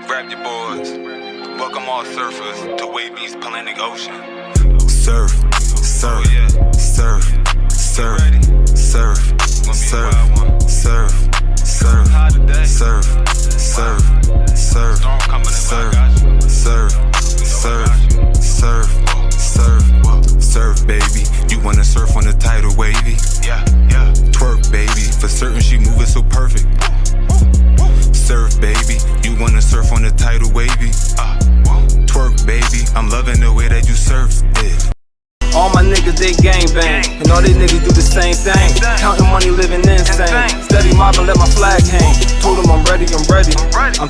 Grab your boards. Welcome all surfers to Wavey's Atlantic Ocean. Surf, surf, surf, surf, surf, surf, surf, surf, surf, surf, surf, surf, surf, surf, surf, surf, baby. You wanna surf on the tidal wavy? Yeah. Twerk, baby. For certain, she moving so perfect. Surf, baby. You wanna surf on the tidal wavy? Twerk, baby. I'm loving the way that you surf it. All my niggas, they gangbang, and all these niggas do the same thing. Counting money, living insane. Steady mobbing, let my flag hang. Told them I'm ready. I'm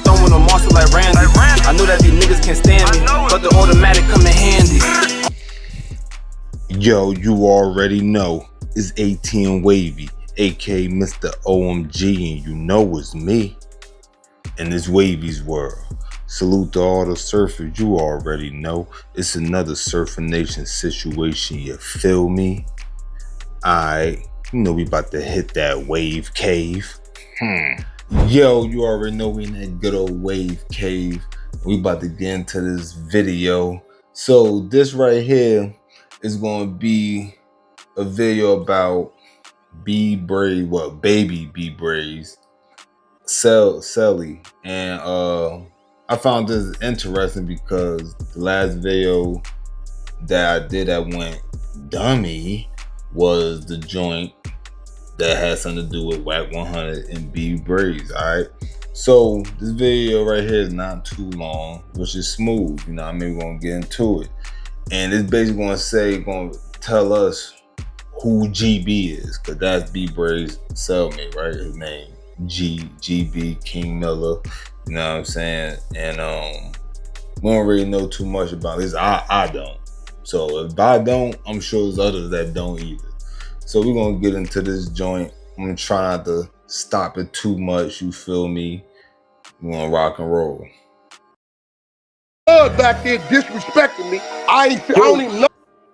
throwing them monster like Randy. I know that these niggas can't stand me, but the automatic come in handy. Yo, you already know it's 18 Wavy, aka Mr. OMG, and you know it's me. And it's Wavy's world. Salute to all the surfers, you already know. It's another Surfer Nation situation, you feel me? Alright, you know we about to hit that wave cave. Yo, you already know we in that good old wave cave. We about to get into this video. So this right here is gonna be a video about baby Brazy, Celly, and I found this interesting because the last video that I did that went dummy was the joint that had something to do with Whack 100 and Brazy. Alright, so this video right here is not too long, which is smooth, you know what I mean? We're gonna get into it, and it's basically gonna tell us who GB is, because that's Brazy's cellmate, right? His name GB, King Milla, you know what I'm saying? And we don't really know too much about this. I don't. So if I don't, I'm sure there's others that don't either. So we're gonna get into this joint. I'm gonna try not to stop it too much, you feel me? We're gonna rock and roll. Back there disrespecting me. I don't even know.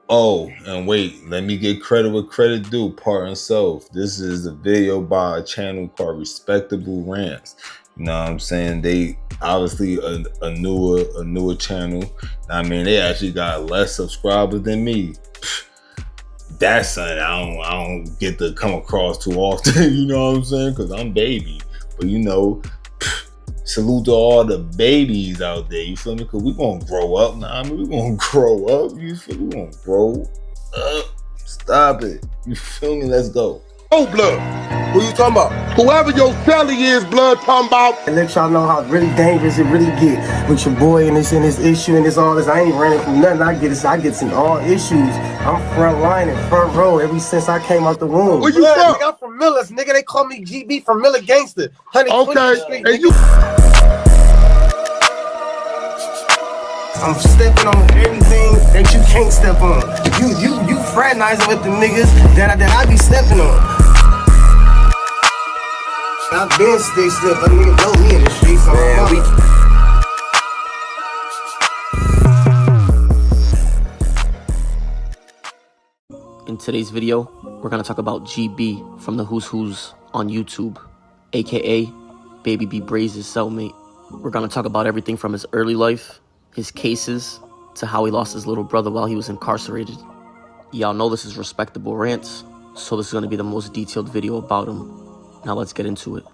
Oh, and wait, let me get credit where credit due, part and self. This is a video by a channel called Respectable Rants. You know what I'm saying? They obviously a newer channel. I mean, they actually got less subscribers than me. That's something I don't get to come across too often, you know what I'm saying? Because I'm baby. But you know, salute to all the babies out there, you feel me? Because we gonna grow up now. I mean, we gonna grow up, you feel me? We gonna grow up. Stop it. You feel me? Let's go. Oh, blood. Who you talking about? Whoever your celly is, blood, talking about. And let y'all know how really dangerous it really get with your boy and this issue and this all this. I ain't running from nothing. I get in all issues. I'm front line and front row ever since I came out the womb. Where you from? I'm from Miller's, nigga. They call me GB from Milla Gangsta. Okay. And you. I'm stepping on everything that you can't step on. You fraternizing with the niggas that I be stepping on. I've been stick step, a nigga blow me in the streets. In today's video, we're gonna talk about GB from the WHOSWHOS on YouTube, aka Baby Brazy's cellmate. We're gonna talk about everything from his early life, his cases, to how he lost his little brother while he was incarcerated. Y'all know this is Respectable Rants, so this is gonna be the most detailed video about him. Now let's get into it.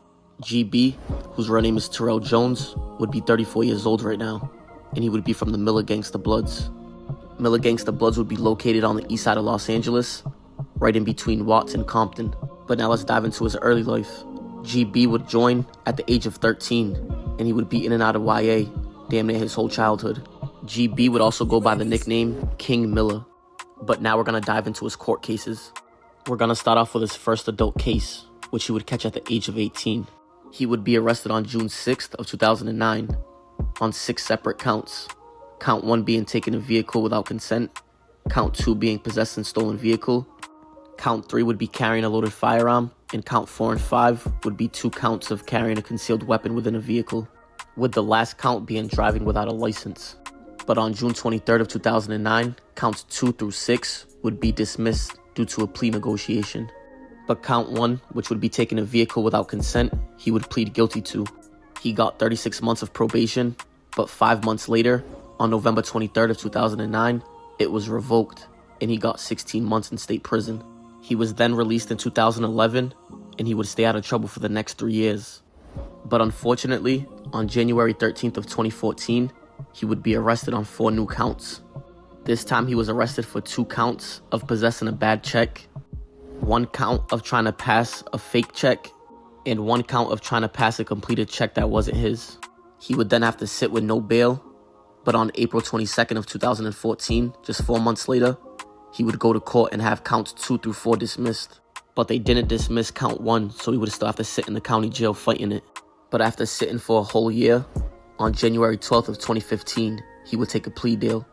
GB, whose real name is Terrell Jones, would be 34 years old right now, and he would be from the Milla Gangsta Bloods. Milla Gangsta Bloods would be located on the east side of Los Angeles, right in between Watts and Compton. But now let's dive into his early life. GB would join at the age of 13, and he would be in and out of YA damn near his whole childhood. GB would also go by the nickname King Milla. But now we're gonna dive into his court cases. We're gonna start off with his first adult case, which he would catch at the age of 18. He would be arrested on June 6th of 2009 on 6 separate counts. Count 1 being taking a vehicle without consent. Count 2 being possessing stolen vehicle. Count 3 would be carrying a loaded firearm. And count 4 and 5 would be 2 counts of carrying a concealed weapon within a vehicle, with the last count being driving without a license. But on June 23rd of 2009, counts 2 through 6 would be dismissed due to a plea negotiation. But count 1, which would be taking a vehicle without consent, he would plead guilty to. He got 36 months of probation, but 5 months later, on November 23rd of 2009, it was revoked, and he got 16 months in state prison. He was then released in 2011, and he would stay out of trouble for the next 3 years. But unfortunately, on January 13th of 2014, he would be arrested on 4 new counts. This time he was arrested for 2 counts of possessing a bad check, 1 count of trying to pass a fake check, and 1 count of trying to pass a completed check that wasn't his. He would then have to sit with no bail, but on April 22nd of 2014, just 4 months later, he would go to court and have counts 2 through 4 dismissed. But they didn't dismiss count 1, so he would still have to sit in the county jail fighting it. But after sitting for a whole year, on January 12th of 2015, he would take a plea deal,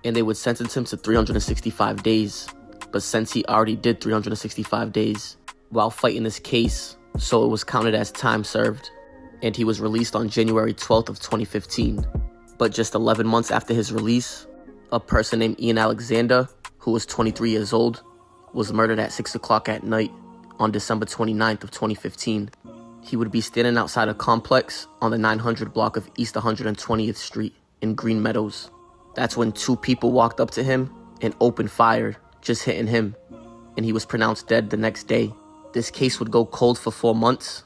and they would sentence him to 365 days. But since he already did 365 days while fighting this case, so it was counted as time served, and he was released on January 12th of 2015. But just 11 months after his release, a person named Ian Alexander, who was 23 years old, was murdered at 6 o'clock at night on December 29th of 2015. He would be standing outside a complex on the 900 block of East 120th Street in Green Meadows. That's when 2 people walked up to him and opened fire, just hitting him, and he was pronounced dead the next day. This case would go cold for 4 months,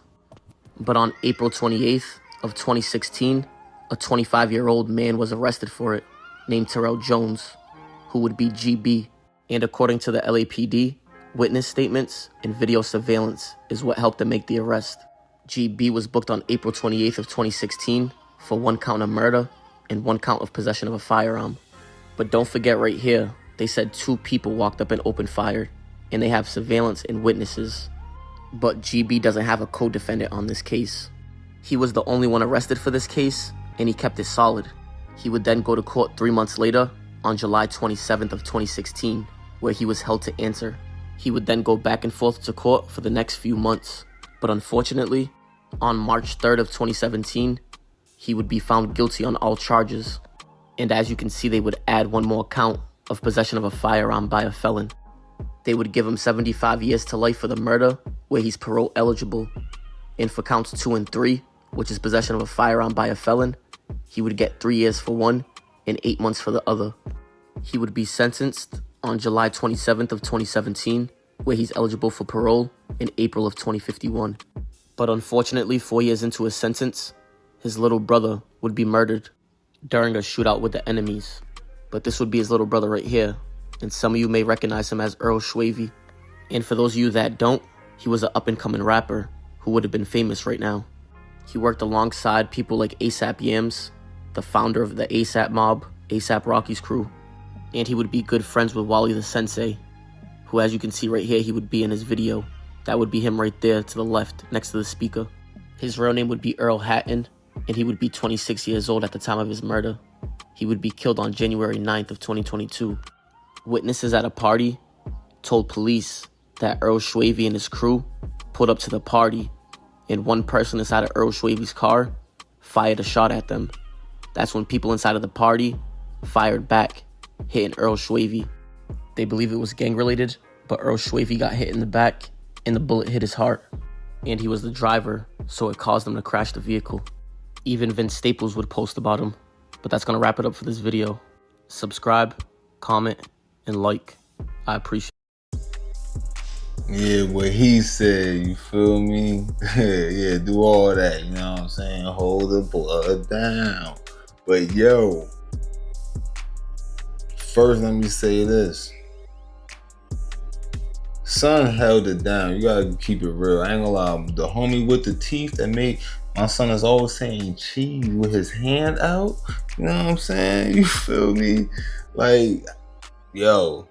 but on April 28th of 2016, a 25-year-old man was arrested for it, named Terrell Jones, who would be GB, and according to the LAPD, witness statements and video surveillance is what helped them make the arrest. GB was booked on April 28th of 2016 for 1 count of murder and 1 count of possession of a firearm. But don't forget right here, they said 2 people walked up and opened fire, and they have surveillance and witnesses. But GB doesn't have a co-defendant on this case. He was the only one arrested for this case, and he kept it solid. He would then go to court 3 months later on July 27th of 2016, where he was held to answer. He would then go back and forth to court for the next few months. But unfortunately, on March 3rd of 2017, he would be found guilty on all charges. And as you can see, they would add 1 more count of possession of a firearm by a felon. They would give him 75 years to life for the murder, where he's parole eligible. And for counts 2 and 3, which is possession of a firearm by a felon, he would get 3 years for one and 8 months for the other. He would be sentenced on July 27th of 2017, where he's eligible for parole in April of 2051. But unfortunately, 4 years into his sentence, his little brother would be murdered during a shootout with the enemies. But this would be his little brother right here, and some of you may recognize him as Earl Swavey. And for those of you that don't, he was an up-and-coming rapper who would have been famous right now. He worked alongside people like A$AP Yams, the founder of the A$AP Mob, A$AP Rocky's crew, and he would be good friends with Wally the Sensei, who, as you can see right here, he would be in his video. That would be him right there to the left, next to the speaker. His real name would be Earl Hatton, and he would be 26 years old at the time of his murder. He would be killed on January 9th of 2022. Witnesses at a party told police that Earl Swavey and his crew pulled up to the party, and one person inside of Earl Swavey's car fired a shot at them. That's when people inside of the party fired back, hitting Earl Swavey. They believe it was gang-related, but Earl Swavey got hit in the back, and the bullet hit his heart. And he was the driver, so it caused him to crash the vehicle. Even Vince Staples would post about him. But that's gonna wrap it up for this video. Subscribe, comment, and like. I appreciate it. Yeah, what he said, you feel me? Yeah, do all that, you know what I'm saying? Hold the blood down. But yo, first let me say this. Son held it down. You gotta keep it real. I ain't gonna lie. The homie with the teeth that made my son is always saying cheese with his hand out. You know what I'm saying? You feel me? Like, yo,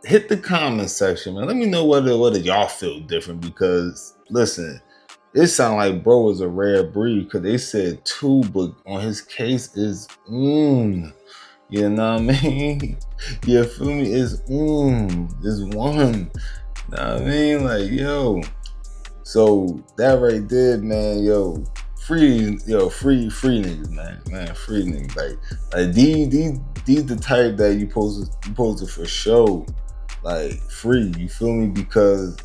hit the comment section, man. Let me know whether y'all feel different, because listen, it sound like bro is a rare breed, because they said 2, but on his case is you know what I mean? You feel me? It's 1. You know what I mean? Like, yo. So that right there, man, yo, free niggas, man, free niggas. Like these the type that you supposed to for sure, like, free. You feel me? Because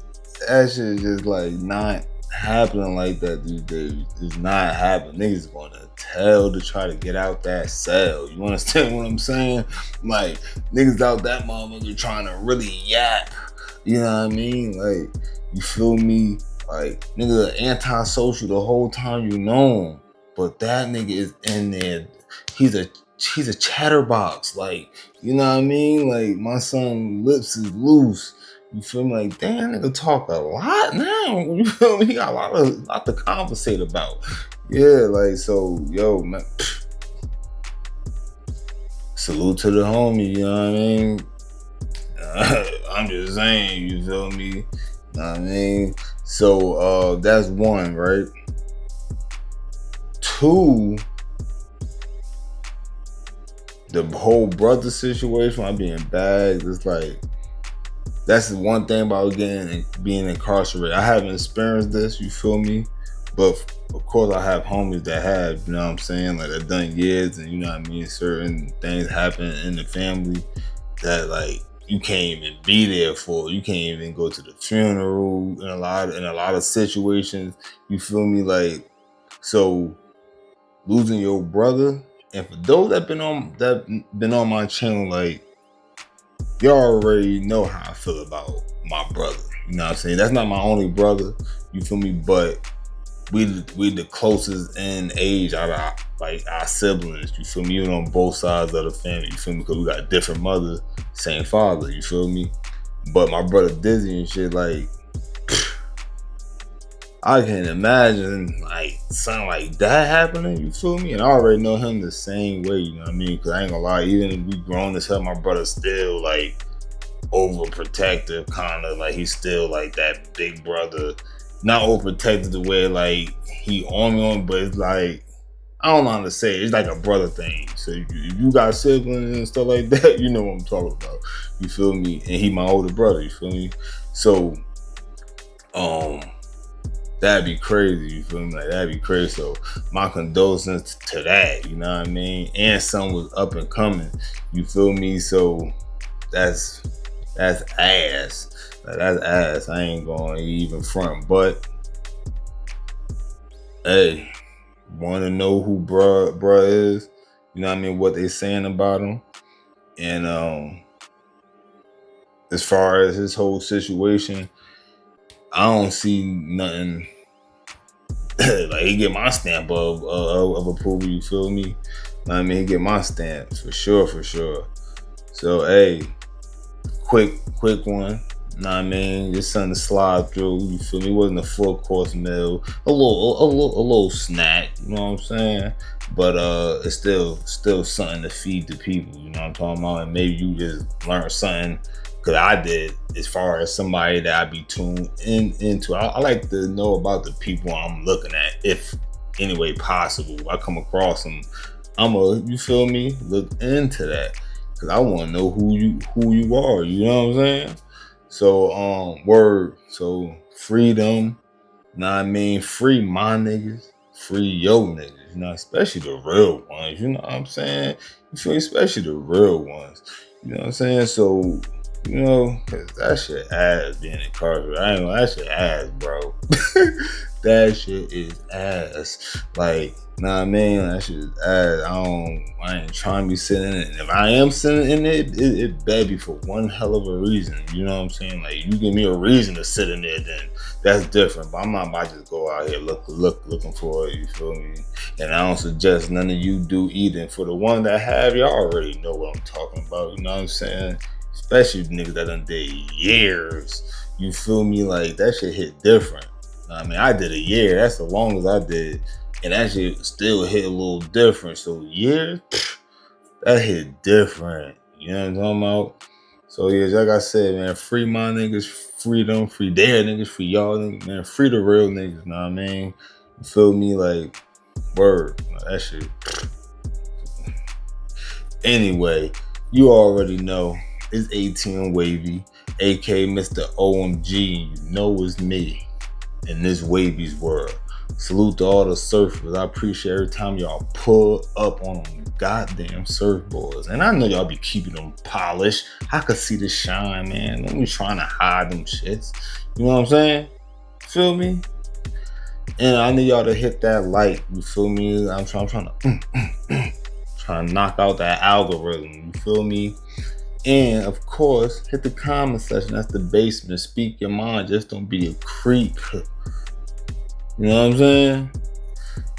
that shit is just like not happening like that these days. It's not happening. Niggas gonna tell to try to get out that cell. You understand what I'm saying? Like, niggas out that motherfucker trying to really yap. You know what I mean? Like, you feel me? Like, nigga antisocial the whole time you know him. But that nigga is in there. He's a chatterbox. Like, you know what I mean? Like, my son lips is loose. You feel me? Like, damn, nigga talk a lot now. You feel me? He got a lot to conversate about. Yeah, like, so, yo, man. Salute to the homie, you know what I mean? I'm just saying, you feel me? You know what I mean? So, that's one, right? Two, the whole brother situation, I'm being bagged. It's like, that's the one thing about being incarcerated. I haven't experienced this, you feel me? But of course I have homies that have, you know what I'm saying? Like, they've done years, and you know what I mean? Certain things happen in the family that, like, you can't even be there for. You can't even go to the funeral in a lot of situations. You feel me? Like, so losing your brother, and for those that been on my channel, like, y'all already know how I feel about my brother. You know what I'm saying? That's not my only brother, you feel me? But we the closest in age out of our siblings, you feel me? Even on both sides of the family, you feel me? Because we got different mothers, same father, you feel me? But my brother Dizzy and shit, like, I can't imagine like something like that happening, you feel me? And I already know him the same way, you know what I mean? Because I ain't gonna lie, even if we grown as hell, my brother's still like overprotective, kind of like he's still like that big brother. Not overprotective the way like he on me, but it's like, I don't know how to say it. It's like a brother thing. So if you got siblings and stuff like that, you know what I'm talking about. You feel me? And he my older brother, you feel me? So, that'd be crazy, you feel me? Like, that'd be crazy. So my condolences to that, you know what I mean? And son was up and coming, you feel me? So that's ass. Like, that's ass. I ain't gonna even front. But hey, wanna know who bruh is? You know what I mean? What they saying about him? And as far as his whole situation, I don't see nothing. Like, he get my stamp of approval, you feel me? I mean, he get my stamp for sure. So hey, quick one. Know what I mean? Just something to slide through, you feel me? It wasn't a full course meal, a little snack, you know what I'm saying? But it's still something to feed the people, you know what I'm talking about? And maybe you just learn something, because I did, as far as somebody that I be tuned into. I like to know about the people I'm looking at, if any way possible. I come across them, you feel me, look into that, because I want to know who you are, you know what I'm saying? So word, so freedom, know what I mean? Free my niggas, free your niggas, you know, especially the real ones, you know what I'm saying? You feel me? Especially the real ones, you know what I'm saying? So, you know, cause that shit ass being incarcerated. I ain't gonna, that shit ass, bro. That shit is ass. Like, know what I mean? That shit is ass. I ain't trying to be sitting in it. And if I am sitting in it better be for one hell of a reason. You know what I'm saying? Like, you give me a reason to sit in there, then that's different. But I'm not about to just go out here looking for it, you feel me? And I don't suggest none of you do either. And for the one that have, y'all already know what I'm talking about. You know what I'm saying? Especially niggas that done did years. You feel me? Like, that shit hit different. I mean, I did a year. That's the longest I did. And that shit still hit a little different. So years, that hit different. You know what I'm talking about? So yeah, like I said, man, free my niggas, free them, free their niggas, free y'all niggas, man. Free the real niggas, know what I mean? You feel me? Like, word. That shit. Anyway, you already know. It's 18 Wavy, aka Mr. OMG. You know it's me in this Wavy's world. Salute to all the surfers. I appreciate every time y'all pull up on them goddamn surfboards. And I know y'all be keeping them polished. I could see the shine, man. Don't be trying to hide them shits. You know what I'm saying? Feel me? And I need y'all to hit that like. You feel me? I'm trying to trying to knock out that algorithm. You feel me? And of course, hit the comment section. That's the basement. Speak your mind. Just don't be a creep. You know what I'm saying?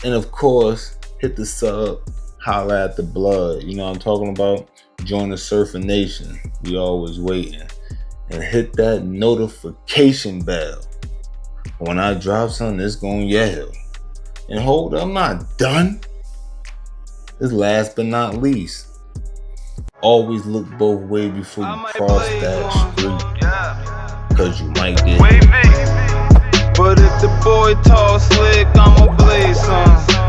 And of course, hit the sub. Holla at the blood. You know what I'm talking about? Join the Surfing Nation. We always waiting. And hit that notification bell. When I drop something, it's gonna yell. And hold up, I'm not done. This last but not least. Always look both ways before you cross that street. Cause you might get hit. But if the boy tall slick, I'ma blaze some.